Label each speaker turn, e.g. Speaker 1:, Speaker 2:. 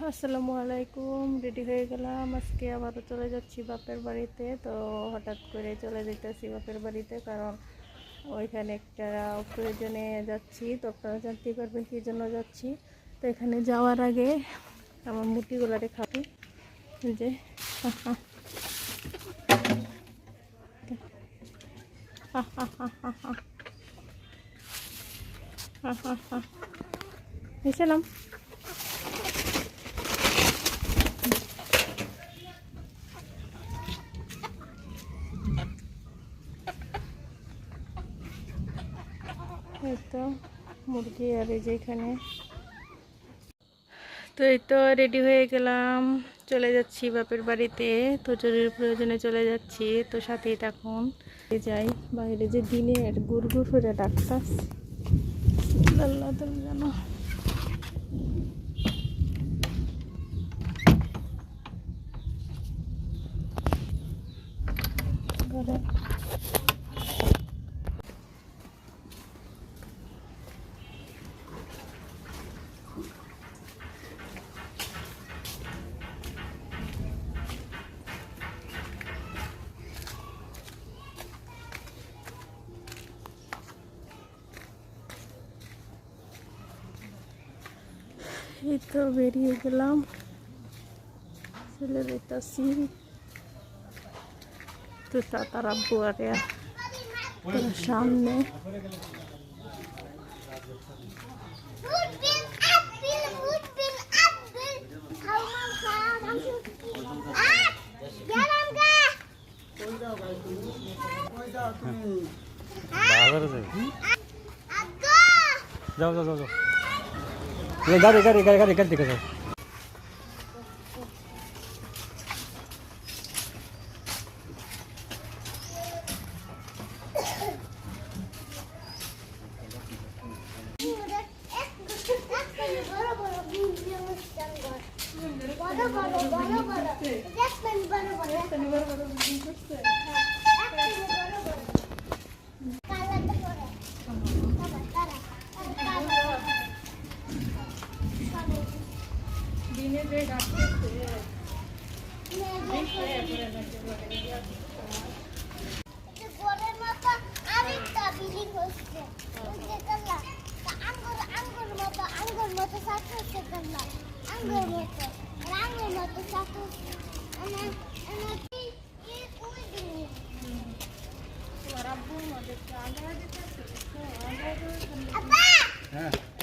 Speaker 1: আসসালামু আলাইকুম। রেডি হয়ে গেলাম, আজকে আবারও চলে যাচ্ছি বাপের বাড়িতে। তো হঠাৎ করে চলে যেতেছি বাপের বাড়িতে, কারণ ওইখানে একটা প্রয়োজনে যাচ্ছি। তো আপনারা জানতেই পারবেন কী জন্য যাচ্ছি। তো এখানে যাওয়ার আগে আমার মুটিগুলারে খাবি যে নিয়েছিলাম। এই তো মুরগি আর এই যে এখানে। তো এই তো রেডি হয়ে গেলাম, চলে যাচ্ছি বাপের বাড়িতে। তো জরুরি প্রয়োজনে চলে যাচ্ছি, তো সাথেই থাকুন। যাই বাইরে যে দিনের গুড় গুড় করে ডাকতাস আল্লাহ তুমি জানো। এই তো বেরিয়ে গেলাম, চলে যেতেছি। তো তার আব্বু আর সামনে
Speaker 2: যাও যাও যাও যাও, গাড়ি গাড়ি গাড়ি গাড়ি গাড়ি দেখে যাও।
Speaker 1: হ্যাঁ